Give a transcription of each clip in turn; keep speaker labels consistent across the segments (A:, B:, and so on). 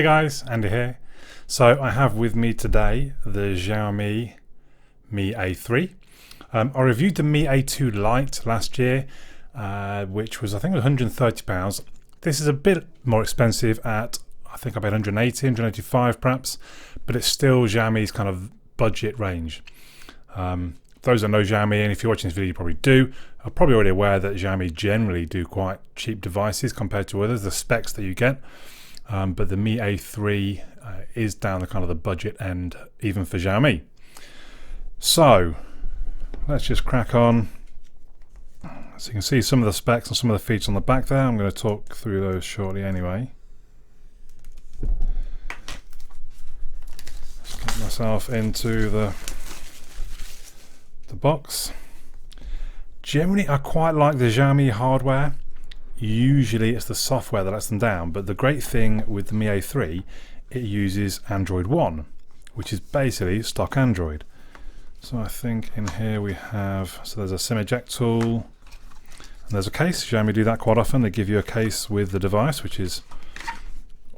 A: Hey guys, Andy here. So I have with me today the Xiaomi Mi A3. I reviewed the Mi A2 Lite last year, which was I think it was £130. This is a bit more expensive at I think I paid 180, 185 perhaps, but it's still Xiaomi's kind of budget range. Those that know Xiaomi, and if you're watching this video you probably do, are probably already aware that Xiaomi generally do quite cheap devices compared to others, the specs that you get. But the Mi A3 is down the kind of the budget end even for Xiaomi. So let's just crack on. So you can see some of the specs and some of the features on the back there. I'm going to talk through those shortly anyway. Let's get myself into the box. Generally I quite like the Xiaomi hardware. Usually it's the software that lets them down, but the great thing with the Mi A3, it uses Android One, which is basically stock Android. So I think in here we have, so there's a SIM eject tool, and there's a case. Xiaomi do that quite often. They give you a case with the device, which is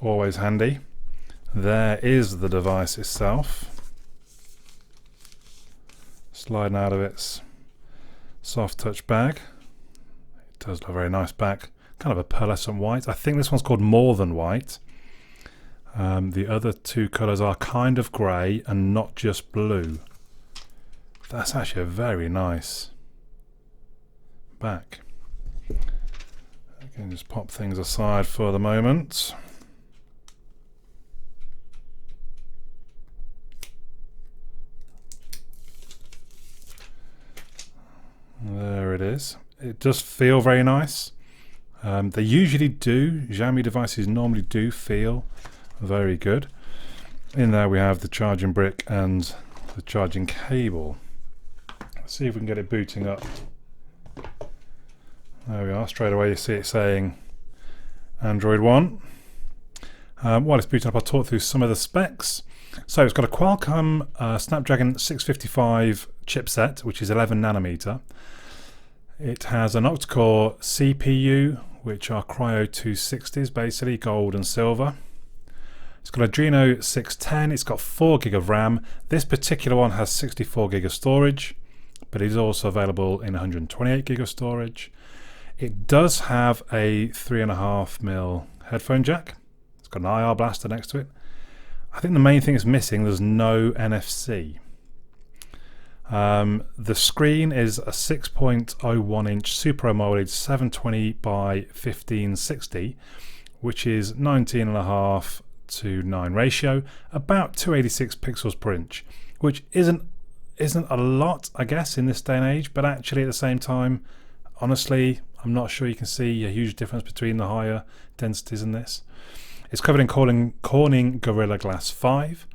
A: always handy. There is the device itself, sliding out of its soft touch bag. It does look a very nice back, kind of a pearlescent white. I think this one's called More Than White. The other two colours are kind of grey and not just blue. That's actually a very nice back. I can just pop things aside for the moment. There it is. It does feel very nice. They usually do. Xiaomi devices normally do feel very good. In there we have the charging brick and the charging cable. Let's see if we can get it booting up. There we are. Straight away you see it saying Android One. While it's booting up, I'll talk through some of the specs. So it's got a Qualcomm Snapdragon 655 chipset, which is 11 nanometer. It has an octa-core CPU, which are Cryo 260s, basically gold and silver. It's got Adreno 610. It's got 4 gig of RAM. This particular one has 64 gig of storage, but it is also available in 128 gig of storage. It does have a 3.5mm headphone jack. It's got an IR blaster next to it. I think the main thing it's missing, there's no NFC. The screen is a 6.01 inch Super AMOLED 720 by 1560, which is 19.5 to 9 ratio, about 286 pixels per inch, which isn't a lot, I guess, in this day and age, but actually at the same time, honestly, I'm not sure you can see a huge difference between the higher densities in this. It's covered in Corning Gorilla Glass 5.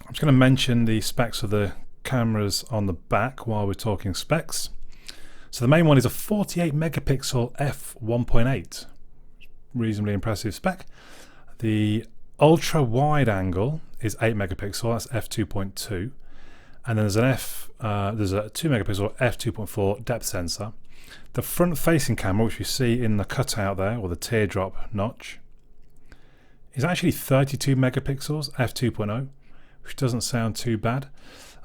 A: I'm just going to mention the specs of the cameras on the back while we're talking specs. So the main one is a 48 megapixel f1.8, reasonably impressive spec. The ultra wide angle is 8 megapixel, that's f2.2, and then there's a 2 megapixel f2.4 depth sensor. The front facing camera, which you see in the cutout there, or the teardrop notch, is actually 32 megapixels f2.0, which doesn't sound too bad.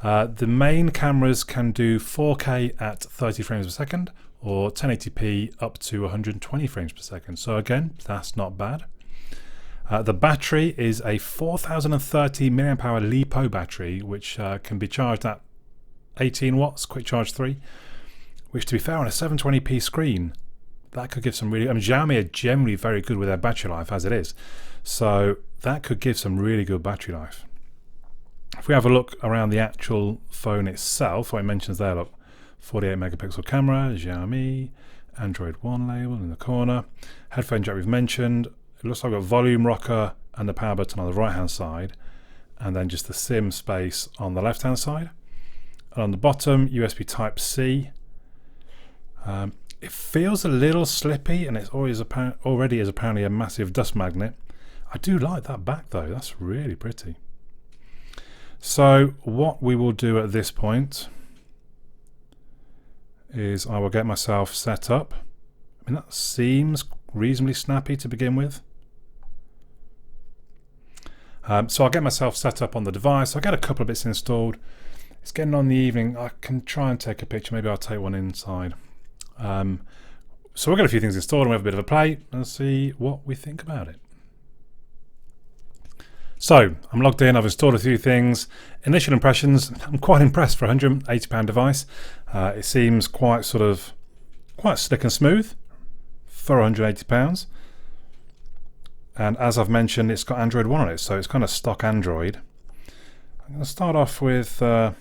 A: The main cameras can do 4K at 30 frames per second or 1080p up to 120 frames per second. So again, that's not bad. The battery is a 4030 mAh LiPo battery, which can be charged at 18 watts, quick charge 3, which to be fair on a 720p screen, that could give some really, I mean, Xiaomi are generally very good with their battery life as it is. So that could give some really good battery life. If we have a look around the actual phone itself, what it mentions there, look, 48 megapixel camera, Xiaomi, Android One label in the corner, headphone jack we've mentioned. It looks like we've got volume rocker and the power button on the right hand side, and then just the SIM space on the left hand side. And on the bottom, USB Type C. It feels a little slippy, and it's already is apparently a massive dust magnet. I do like that back though, that's really pretty. So what we will do at this point is I will get myself set up. I mean, that seems reasonably snappy to begin with. So I'll get myself set up on the device. I'll get a couple of bits installed. It's getting on the evening. I can try and take a picture. Maybe I'll take one inside. So we'll get a few things installed and we'll have a bit of a play and see what we think about it. So I'm logged in, I've installed a few things. Initial impressions, I'm quite impressed for a £180 device. It seems quite slick and smooth for £180. And as I've mentioned, it's got Android 1 on it, so it's kind of stock Android. I'm going to start off with, let's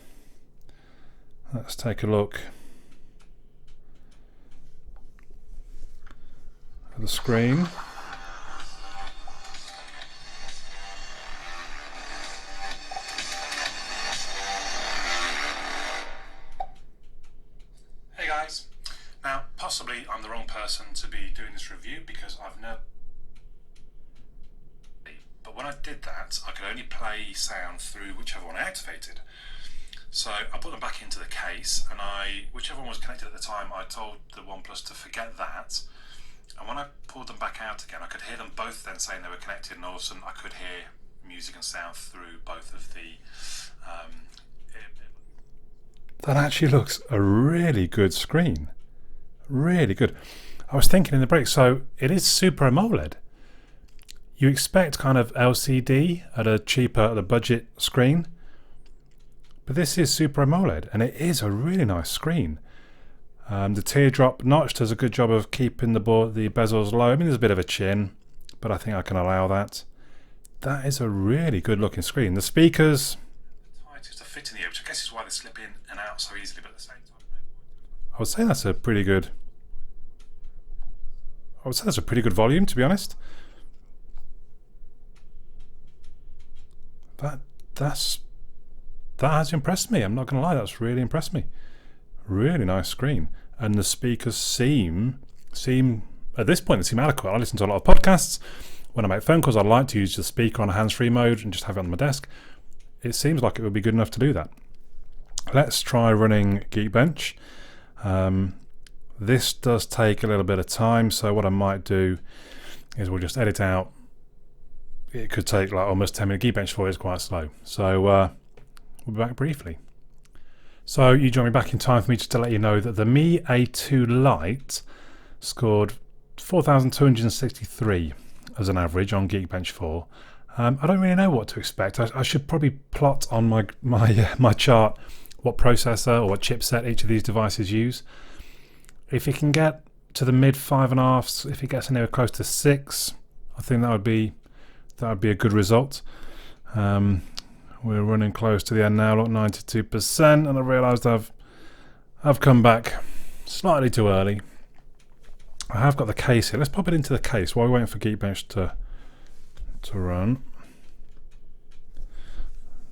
A: take a look at the screen. Hey guys, now possibly I'm the wrong person to be doing this review because I've never, but when I did that I could only play sound through whichever one I activated. So I put them back into the case and whichever one was connected at the time, I told the OnePlus to forget that. And when I pulled them back out again, I could hear them both then saying they were connected, and all of a sudden I could hear music and sound through both of the... That actually looks a really good screen. Really good. I was thinking in the break, so it is Super AMOLED. You expect kind of LCD at a budget screen, but this is Super AMOLED and it is a really nice screen. The teardrop notch does a good job of keeping the bezels low. I mean, there's a bit of a chin, but I think I can allow that. That is a really good looking screen. The speakers, tightest to fit in the ear, which I guess is why they slip in and out so easily, but at the same time, I would say that's a pretty good volume, to be honest. That has impressed me. I'm not going to lie, that's really impressed me. Really nice screen, and the speakers seem at this point they seem adequate. I listen to a lot of podcasts. When I make phone calls, I like to use the speaker on a hands-free mode and just have it on my desk. It seems like it would be good enough to do that. Let's try running Geekbench. This does take a little bit of time, so what I might do is we'll just edit out. It could take like almost 10 minutes. Geekbench 4 is quite slow, so we'll be back briefly. So you join me back in time for me just to let you know that the Mi A2 Lite scored 4,263 as an average on Geekbench 4. I don't really know what to expect. I should probably plot on my chart what processor or what chipset each of these devices use. If it can get to the mid 5.5s, if it gets anywhere close to 6, I think that would be a good result. We're running close to the end now, look, 92%, and I realised I've come back slightly too early. I have got the case here. Let's pop it into the case while we're waiting for Geekbench to run.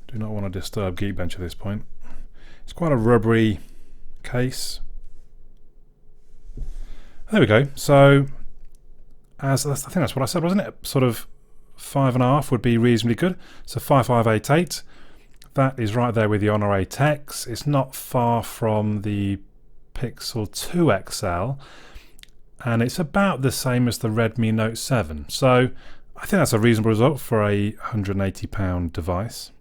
A: Do not want to disturb Geekbench at this point. It's quite a rubbery case. There we go. So, I think that's what I said, wasn't it? Sort of 5.5 would be reasonably good. So 5588, that is right there with the Honor 8X. It's not far from the Pixel 2 XL, and it's about the same as the Redmi Note 7. So I think that's a reasonable result for a £180 device.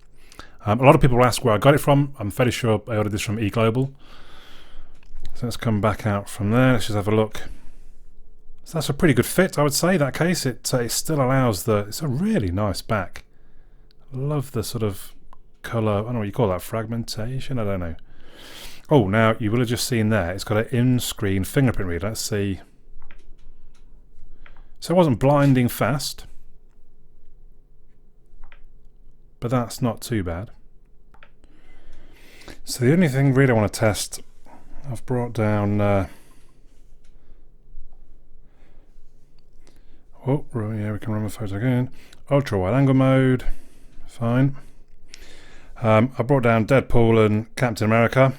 A: A lot of people ask where I got it from. I'm fairly sure I ordered this from eGlobal. So let's come back out from there. Let's just have a look. So that's a pretty good fit, I would say, that case. It still allows it's a really nice back. Love the sort of colour, I don't know what you call that, fragmentation, I don't know. Oh, now you will have just seen there, it's got an in-screen fingerprint reader. Let's see. So it wasn't blinding fast, but that's not too bad. So the only thing really I want to test, I've brought down oh, yeah, we can run the photo again. Ultra wide angle mode, fine. I brought down Deadpool and Captain America.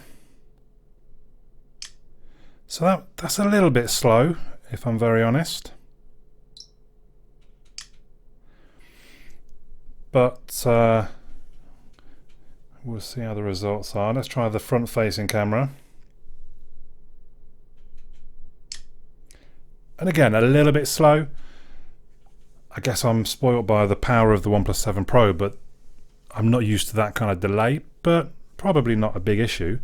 A: So that's a little bit slow, if I'm very honest. But we'll see how the results are. Let's try the front-facing camera. And again, a little bit slow. I guess I'm spoiled by the power of the OnePlus 7 Pro, but I'm not used to that kind of delay, but probably not a big issue.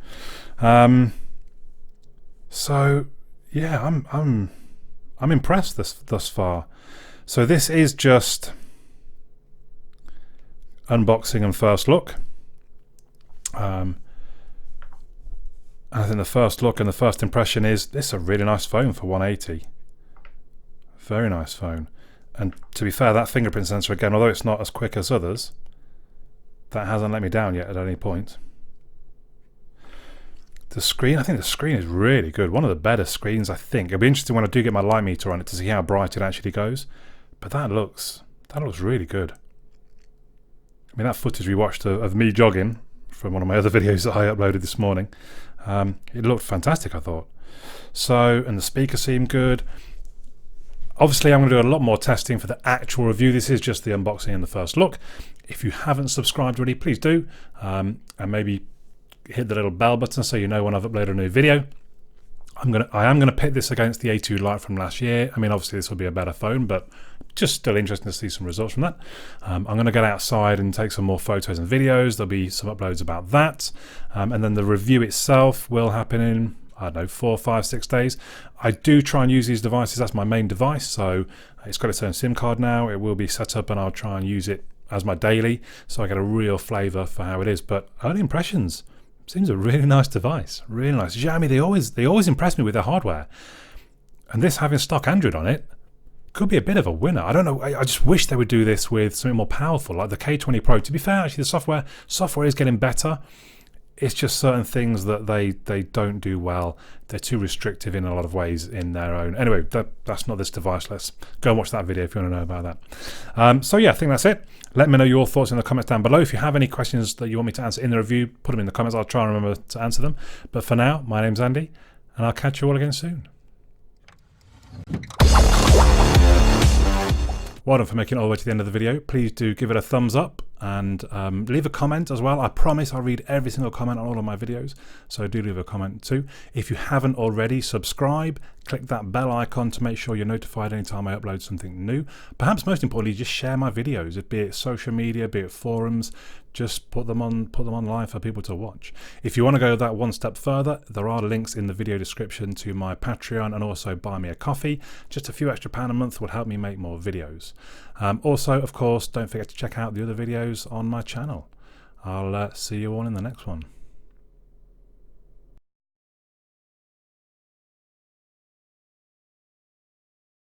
A: So yeah, I'm impressed thus far. So this is just unboxing and first look. I think the first look and the first impression is this is a really nice phone for 180. Very nice phone. And to be fair, that fingerprint sensor again, although it's not as quick as others, that hasn't let me down yet at any point. The screen, I think the screen is really good. One of the better screens, I think. It'll be interesting when I do get my light meter on it to see how bright it actually goes. But that looks really good. I mean, that footage we watched of me jogging from one of my other videos that I uploaded this morning, it looked fantastic, I thought. So, and the speakers seem good. Obviously, I'm going to do a lot more testing for the actual review. This is just the unboxing and the first look. If you haven't subscribed already, please do. And maybe hit the little bell button so you know when I've uploaded a new video. I am gonna pit this against the A2 Lite from last year. I mean, obviously this will be a better phone, but just still interesting to see some results from that. I'm gonna get outside and take some more photos and videos. There'll be some uploads about that, and then the review itself will happen in, I don't know, 4, 5, 6 days. I do try and use these devices. That's my main device, so it's got its own SIM card now. It will be set up, and I'll try and use it as my daily, so I get a real flavour for how it is. But early impressions. Seems a really nice device, really nice. Xiaomi, they always impress me with their hardware, and this having stock Android on it could be a bit of a winner. I don't know. I just wish they would do this with something more powerful, like the K20 Pro. To be fair, actually, the software is getting better. It's just certain things that they don't do well. They're too restrictive in a lot of ways in their own. Anyway, that's not this device. Let's go and watch that video if you want to know about that. So yeah, I think that's it. Let me know your thoughts in the comments down below. If you have any questions that you want me to answer in the review, put them in the comments. I'll try and remember to answer them. But for now, my name's Andy, and I'll catch you all again soon. Well done for making it all the way to the end of the video. Please do give it a thumbs up and leave a comment as well. I promise I'll read every single comment on all of my videos, so do leave a comment too. If you haven't already, subscribe, click that bell icon to make sure you're notified anytime I upload something new. Perhaps most importantly, just share my videos, be it social media, be it forums. Just put them online for people to watch. If you want to go that one step further, there are links in the video description to my Patreon and also buy me a coffee. Just a few extra pounds a month will help me make more videos. Also, of course, don't forget to check out the other videos on my channel. I'll see you all in the next one.